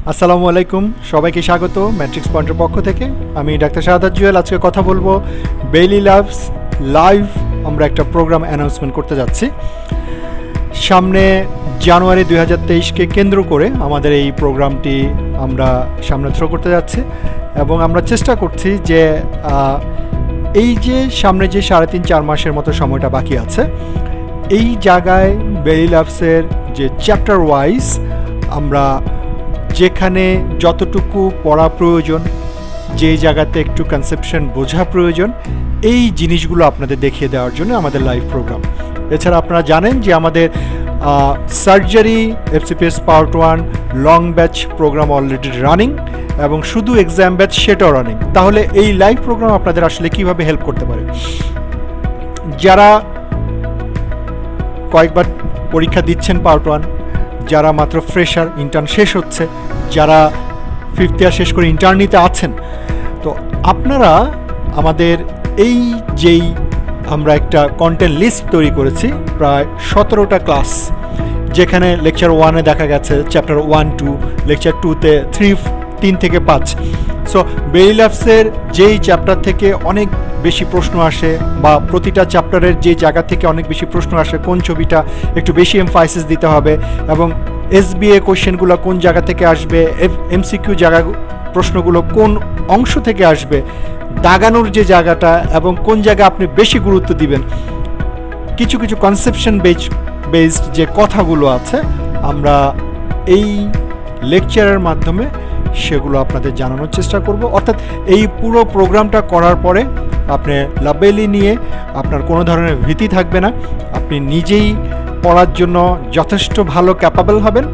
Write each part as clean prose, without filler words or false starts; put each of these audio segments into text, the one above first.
আসসালামু আলাইকুম, সবাইকে স্বাগত ম্যাট্রিক্স পয়েন্টের পক্ষ থেকে। আমি ডাক্তার শাহাদাত জুয়েল। আজকে কথা বলবো বেইলি ল্যাবস লাইভ আমরা একটা প্রোগ্রাম অ্যানাউন্সমেন্ট করতে যাচ্ছি। সামনে জানুয়ারি 2023কে কেন্দ্র করে আমাদের এই প্রোগ্রামটি আমরা সামনে থ্রো করতে যাচ্ছি এবং আমরা চেষ্টা করছি যে এই যে সামনে যে 3.5-4 মাসের মতো সময়টা বাকি আছে, এই জায়গায় বেইলি ল্যাবসের যে চ্যাপ্টার ওয়াইজ আমরা যেখানে যতটুকু পড়া প্রয়োজন, যে জায়গাতে একটু কনসেপশন বোঝা প্রয়োজন, এই জিনিসগুলো আপনাদের দেখিয়ে দেওয়ার জন্য আমাদের লাইভ প্রোগ্রাম। এছাড়া আপনারা জানেন যে আমাদের surgery FCPS part 1 long batch programme already running এবং শুধু এক্সাম ব্যাচ সেটাও রানিং। তাহলে এই লাইভ প্রোগ্রাম আপনাদের আসলে কীভাবে হেল্প করতে পারে? যারা কয়েকবার পরীক্ষা দিচ্ছেন পার্ট 1, যারা মাত্র ফ্রেশার, ইন্টার্ন শেষ হচ্ছে, যারা 5th ইয়ার শেষ করে ইন্টার্নিতে আছেন, তো আপনারা আমাদের এই যেই আমরা একটা কন্টেন্ট লিস্ট তৈরি করেছি প্রায় 17টা ক্লাস, যেখানে লেকচার 1-এ দেখা গেছে চ্যাপ্টার 1-2, লেকচার 2-তে 3 থেকে 5। সো বেইলি ল্যাবসের যেই চ্যাপ্টার থেকে অনেক বেশি প্রশ্ন আসে বা প্রতিটা চ্যাপ্টারের যে জায়গা থেকে অনেক বেশি প্রশ্ন আসে, কোন ছবিটা একটু বেশি এমফাসিস দিতে হবে এবং SBA কোয়েশ্চেনগুলো কোন জায়গা থেকে আসবে, MCQ জায়গা প্রশ্নগুলো কোন অংশ থেকে আসবে, দাগানোর যে জায়গাটা এবং কোন জায়গা আপনি বেশি গুরুত্ব দিবেন, কিছু কিছু কনসেপশন বেসড যে কথাগুলো আছে আমরা এই লেকচারের মাধ্যমে সেগুলো আপনাদের জানানোর চেষ্টা করব। অর্থাৎ এই পুরো প্রোগ্রামটা করার পরে আপনি লাবেলি নিয়ে আপনার কোনো ধরনের ভীতি থাকবে না, আপনি নিজেই পড়ার জন্য যথেষ্ট ভালো ক্যাপাবল হবেন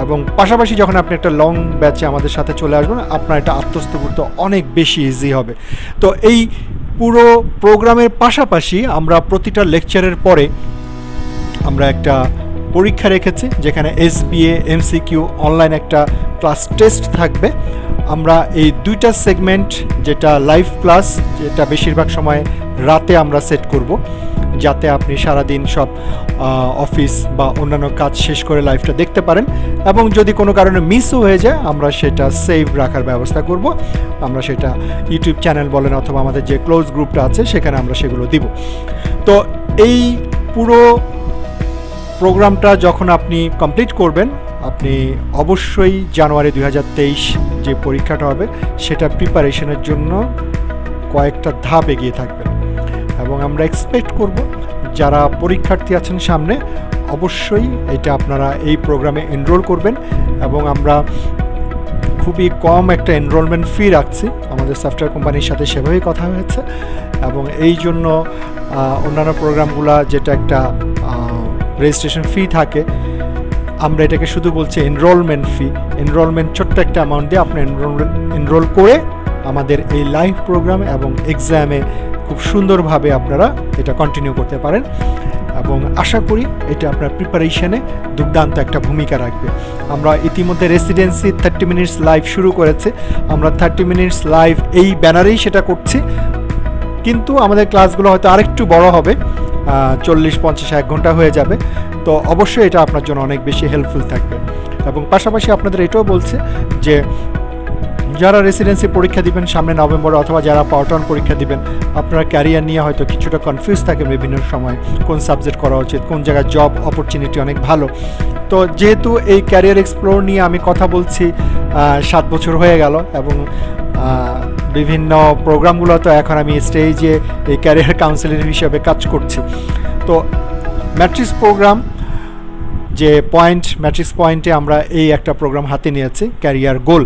এবং পাশাপাশি যখন আপনি একটা লং ব্যাচে আমাদের সাথে চলে আসবেন, আপনার এটা আত্মস্থ করতে অনেক বেশি ইজি হবে। তো এই পুরো প্রোগ্রামের পাশাপাশি আমরা প্রতিটা লেকচারের পরে আমরা একটা পরীক্ষা রেখেছি, যেখানে SBA MCQ অনলাইন একটা ক্লাস টেস্ট থাকবে। আমরা এই 2টা সেগমেন্ট, যেটা লাইভ ক্লাস, যেটা বেশিরভাগ সময় রাতে আমরা সেট করব, যাতে আপনি সারাদিন সব অফিস বা অন্যান্য কাজ শেষ করে লাইভটা দেখতে পারেন এবং যদি কোনো কারণে মিসও হয়ে যায় আমরা সেটা সেভ রাখার ব্যবস্থা করব। আমরা সেটা ইউটিউব চ্যানেল বলেন অথবা আমাদের যে ক্লোজ গ্রুপটা আছে সেখানে আমরা সেগুলো দিব। তো এই পুরো প্রোগ্রামটা যখন আপনি কমপ্লিট করবেন, আপনি অবশ্যই জানুয়ারি 2023 যে পরীক্ষাটা হবে সেটা প্রিপারেশনের জন্য কয়েকটা ধাপ এগিয়ে থাকবেন এবং আমরা এক্সপেক্ট করব যারা পরীক্ষার্থী আছেন সামনে অবশ্যই এটা আপনারা এই প্রোগ্রামে এনরোল করবেন এবং আমরা খুবই কম একটা এনরোলমেন্ট ফি রাখছি, আমাদের সফটওয়্যার কোম্পানির সাথে সেভাবেই কথা হয়েছে এবং এই জন্য অন্যান্য প্রোগ্রামগুলো যেটা একটা রেজিস্ট্রেশন ফি থাকে, আমরা এটাকে শুধু বলছি এনরোলমেন্ট ফি। এনরোলমেন্ট ছোট্ট একটা অ্যামাউন্ট দিয়ে আপনি এনরোল করে আমাদের এই লাইভ প্রোগ্রাম এবং এক্সামে খুব সুন্দরভাবে আপনারা এটা কন্টিনিউ করতে পারেন এবং আশা করি এটা আপনার প্রিপারেশনে দুর্দান্ত একটা ভূমিকা রাখবে। আমরা ইতিমধ্যে রেসিডেন্সি 30 মিনিটস লাইভ শুরু করেছে, আমরা 30 মিনিটস লাইভ এই ব্যানারেই সেটা করছি, কিন্তু আমাদের ক্লাসগুলো হয়তো আরেকটু বড় হবে, 40-50-1 ঘন্টা হয়ে যাবে। তো অবশ্যই এটা আপনার জন্য অনেক বেশি হেল্পফুল থাকবে এবং পাশাপাশি আপনাদের এটাও বলছে যে যারা রেসিডেন্সি পরীক্ষা দিবেন সামনে নভেম্বরে অথবা যারা পার্ট 1 পরীক্ষা দিবেন, আপনারা ক্যারিয়ার নিয়ে হয়তো কিছুটা কনফিউজ থাকে বিভিন্ন সময়, কোন সাবজেক্ট করা উচিত, কোন জায়গায় জব অপরচুনিটি অনেক ভালো। তো যেহেতু এই ক্যারিয়ার এক্সপ্লোর নিয়ে আমি কথা বলছি 7 বছর হয়ে গেল এবং বিভিন্ন প্রোগ্রামগুলো তো এখন আমি স্টেজে এই ক্যারিয়ার কাউন্সিলর হিসেবে কাজ করছি। তো ম্যাট্রিক্স প্রোগ্রাম যে ম্যাট্রিক্স পয়েন্টে আমরা এই একটা প্রোগ্রাম হাতে নিয়েছি, ক্যারিয়ার গোল।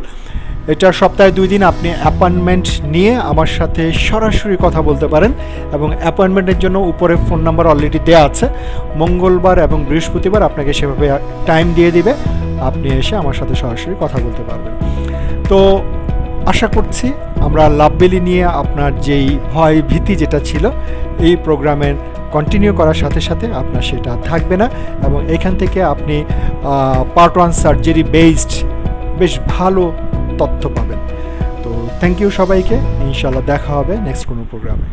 এটা সপ্তাহে 2 দিন আপনি অ্যাপয়েন্টমেন্ট নিয়ে আমার সাথে সরাসরি কথা বলতে পারেন এবং অ্যাপয়েন্টমেন্টের জন্য উপরে ফোন নাম্বার অলরেডি দেওয়া আছে। মঙ্গলবার এবং বৃহস্পতিবার আপনাকে সেভাবে টাইম দিয়ে দিবে, আপনি এসে আমার সাথে সরাসরি কথা বলতে পারবেন। তো আশা করছি আমরা লাভবেলি নিয়ে আপনার যেই ভয় ভীতি যেটা ছিল এই প্রোগ্রামের কন্টিনিউ করার সাথে সাথে আপনার সেটা থাকবে না এবং এখান থেকে আপনি পার্ট 1 সার্জারি বেসড বেশ ভালো তথ্য পাবেন। তো থ্যাংক ইউ সবাইকে, ইনশাআল্লাহ দেখা হবে নেক্সট কোনো প্রোগ্রামে।